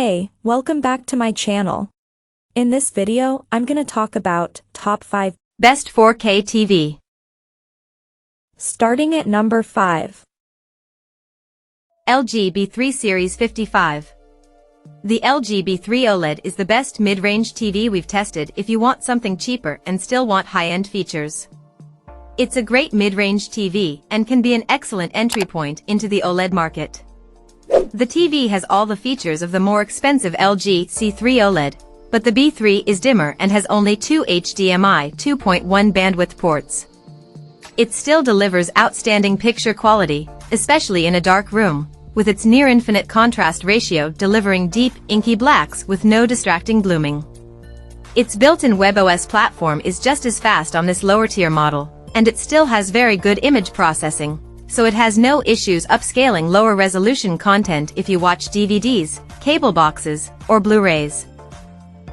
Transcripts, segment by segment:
Hey, welcome back to my channel. In this video, I'm gonna talk about top 5 best 4K TV. Starting at number 5. LG B3 Series 55. The LG B3 OLED is the best mid-range TV we've tested if you want something cheaper and still want high-end features. It's a great mid-range TV and can be an excellent entry point into the OLED market. The TV has all the features of the more expensive LG C3 OLED, but the B3 is dimmer and has only 2 HDMI 2.1 bandwidth ports. It still delivers outstanding picture quality, especially in a dark room, with its near-infinite contrast ratio delivering deep, inky blacks with no distracting blooming. Its built-in WebOS platform is just as fast on this lower-tier model, and it still has very good image processing, so it has no issues upscaling lower-resolution content if you watch DVDs, cable boxes, or Blu-rays.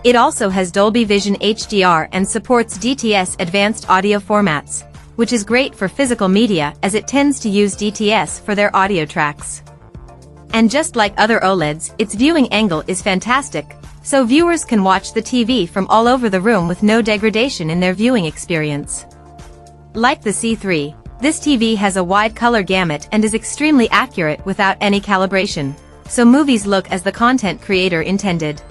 It also has Dolby Vision HDR and supports DTS advanced audio formats, which is great for physical media as it tends to use DTS for their audio tracks. And just like other OLEDs, its viewing angle is fantastic, so viewers can watch the TV from all over the room with no degradation in their viewing experience. Like the C3, this TV has a wide color gamut and is extremely accurate without any calibration, so movies look as the content creator intended.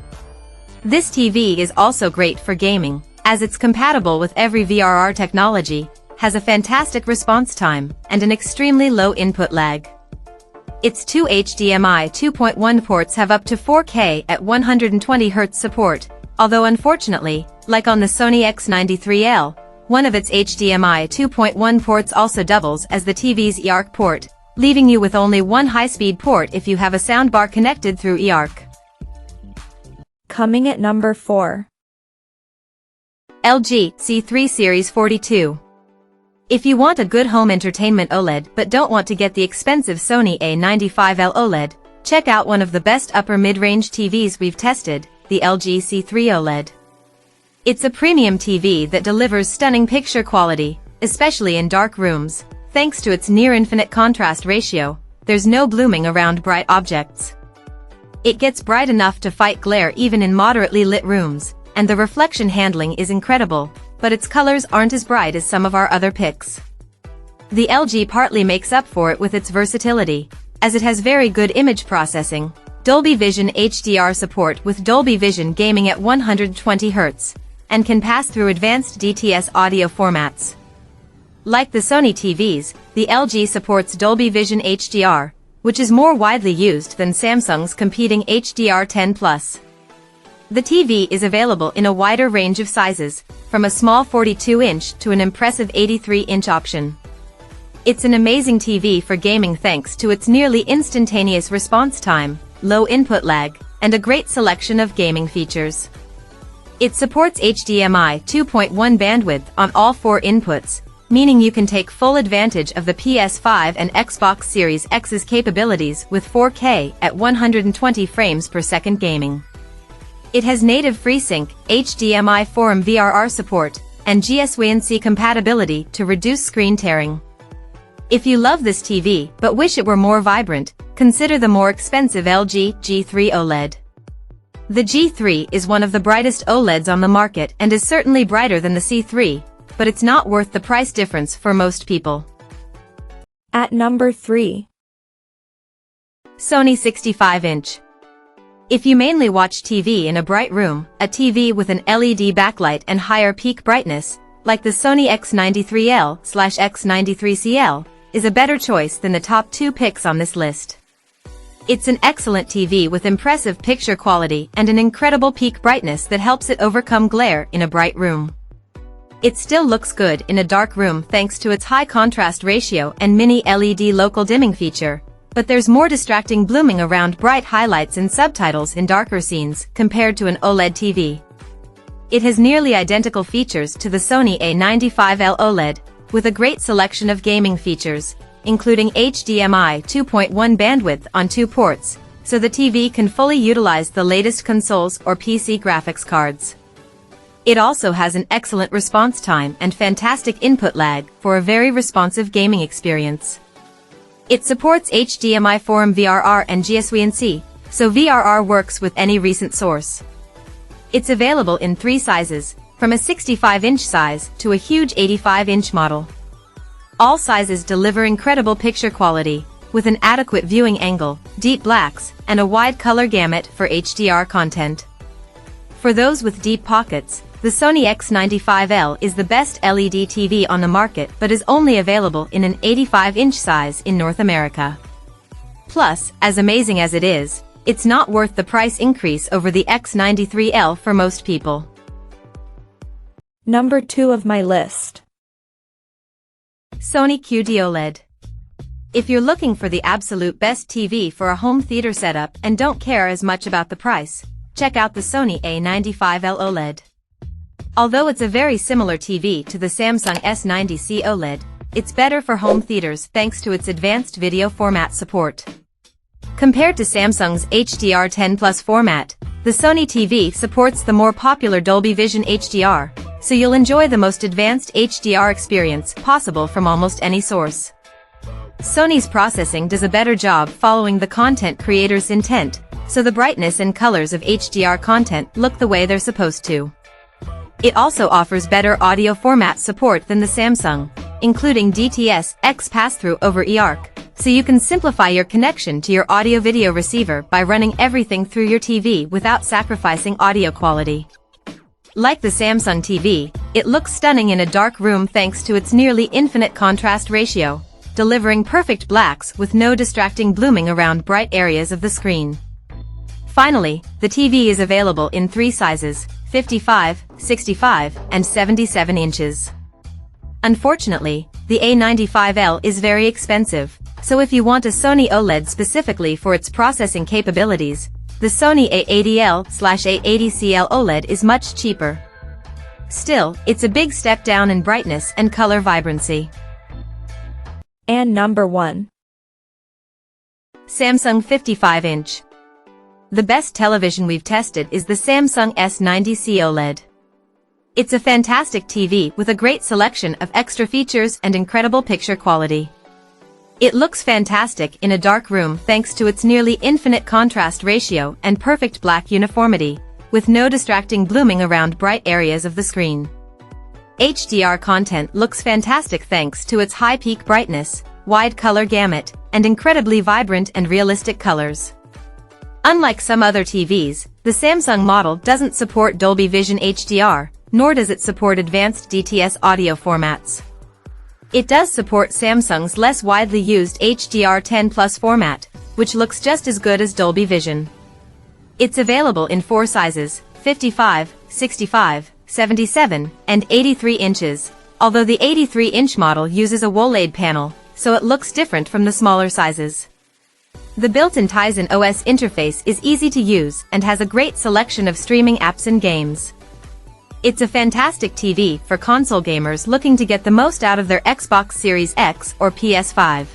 This TV is also great for gaming, as it's compatible with every VRR technology, has a fantastic response time, and an extremely low input lag. Its 2 HDMI 2.1 ports have up to 4K at 120Hz support, although unfortunately, like on the Sony X93L, one of its HDMI 2.1 ports also doubles as the TV's eARC port, leaving you with only one high-speed port if you have a soundbar connected through eARC. Coming at number 4. LG C3 Series 42. If you want a good home entertainment OLED but don't want to get the expensive Sony A95L OLED, check out one of the best upper mid-range TVs we've tested, the LG C3 OLED. It's a premium TV that delivers stunning picture quality, especially in dark rooms. Thanks to its near-infinite contrast ratio, there's no blooming around bright objects. It gets bright enough to fight glare even in moderately lit rooms, and the reflection handling is incredible, but its colors aren't as bright as some of our other picks. The LG partly makes up for it with its versatility, as it has very good image processing, Dolby Vision HDR support with Dolby Vision gaming at 120Hz, and can pass through advanced DTS audio formats. Like the Sony TVs, the LG supports Dolby Vision HDR, which is more widely used than Samsung's competing HDR10+. The TV is available in a wider range of sizes, from a small 42-inch to an impressive 83-inch option. It's an amazing TV for gaming thanks to its nearly instantaneous response time, low input lag, and a great selection of gaming features. It supports HDMI 2.1 bandwidth on all 4 inputs, meaning you can take full advantage of the PS5 and Xbox Series X's capabilities with 4K at 120 frames per second gaming. It has native FreeSync, HDMI 4 VRR support, and GSWC compatibility to reduce screen tearing. If you love this TV but wish it were more vibrant, consider the more expensive LG G3 OLED. The G3 is one of the brightest OLEDs on the market and is certainly brighter than the C3, but it's not worth the price difference for most people. At number 3. Sony 65-inch. If you mainly watch TV in a bright room, a TV with an LED backlight and higher peak brightness, like the Sony X93L/X93CL, is a better choice than the top 2 picks on this list. It's an excellent TV with impressive picture quality and an incredible peak brightness that helps it overcome glare in a bright room. It still looks good in a dark room thanks to its high contrast ratio and mini LED local dimming feature, but there's more distracting blooming around bright highlights and subtitles in darker scenes compared to an OLED TV. It has nearly identical features to the Sony A95L OLED, with a great selection of gaming features, including HDMI 2.1 bandwidth on 2 ports, so the TV can fully utilize the latest consoles or PC graphics cards. It also has an excellent response time and fantastic input lag for a very responsive gaming experience. It supports HDMI 4 VRR and GSWC, so VRR works with any recent source. It's available in 3 sizes, from a 65-inch size to a huge 85-inch model. All sizes deliver incredible picture quality, with an adequate viewing angle, deep blacks, and a wide color gamut for HDR content. For those with deep pockets, the Sony X95L is the best LED TV on the market but is only available in an 85-inch size in North America. Plus, as amazing as it is, it's not worth the price increase over the X93L for most people. Number 2 of my list. Sony QD-OLED. If you're looking for the absolute best TV for a home theater setup and don't care as much about the price, check out the Sony A95L OLED. Although it's a very similar TV to the Samsung S90C OLED, it's better for home theaters thanks to its advanced video format support. Compared to Samsung's HDR10 Plus format, the Sony TV supports the more popular Dolby Vision HDR, so you'll enjoy the most advanced HDR experience possible from almost any source. Sony's processing does a better job following the content creator's intent, so the brightness and colors of HDR content look the way they're supposed to. It also offers better audio format support than the Samsung, including DTS-X pass-through over eARC, so you can simplify your connection to your audio-video receiver by running everything through your TV without sacrificing audio quality. Like the Samsung TV, it looks stunning in a dark room thanks to its nearly infinite contrast ratio, delivering perfect blacks with no distracting blooming around bright areas of the screen. Finally, the TV is available in 3 sizes, 55, 65, and 77 inches. Unfortunately, the A95L is very expensive, so if you want a Sony OLED specifically for its processing capabilities, the Sony A80L/A80CL OLED is much cheaper. Still, it's a big step down in brightness and color vibrancy. And number 1. Samsung 55-inch. The best television we've tested is the Samsung S90C OLED. It's a fantastic TV with a great selection of extra features and incredible picture quality. It looks fantastic in a dark room thanks to its nearly infinite contrast ratio and perfect black uniformity, with no distracting blooming around bright areas of the screen. HDR content looks fantastic thanks to its high peak brightness, wide color gamut, and incredibly vibrant and realistic colors. Unlike some other TVs, the Samsung model doesn't support Dolby Vision HDR, nor does it support advanced DTS audio formats. It does support Samsung's less widely used HDR10 Plus format, which looks just as good as Dolby Vision. It's available in 4 sizes, 55, 65, 77, and 83 inches, although the 83-inch model uses a OLED panel, so it looks different from the smaller sizes. The built-in Tizen OS interface is easy to use and has a great selection of streaming apps and games. It's a fantastic TV for console gamers looking to get the most out of their Xbox Series X or PS5.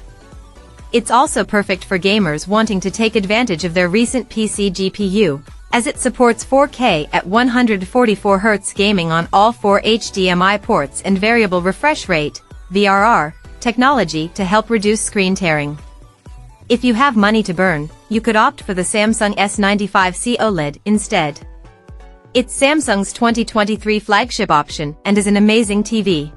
It's also perfect for gamers wanting to take advantage of their recent PC GPU, as it supports 4K at 144Hz gaming on all 4 HDMI ports and variable refresh rate, VRR, technology to help reduce screen tearing. If you have money to burn, you could opt for the Samsung S95C OLED instead. It's Samsung's 2023 flagship option and is an amazing TV.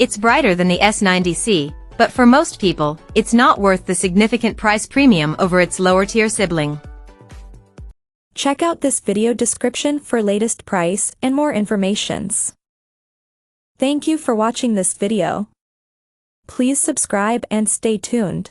It's brighter than the S90C, but for most people, it's not worth the significant price premium over its lower-tier sibling. Check out this video description for latest price and more informations. Thank you for watching this video. Please subscribe and stay tuned.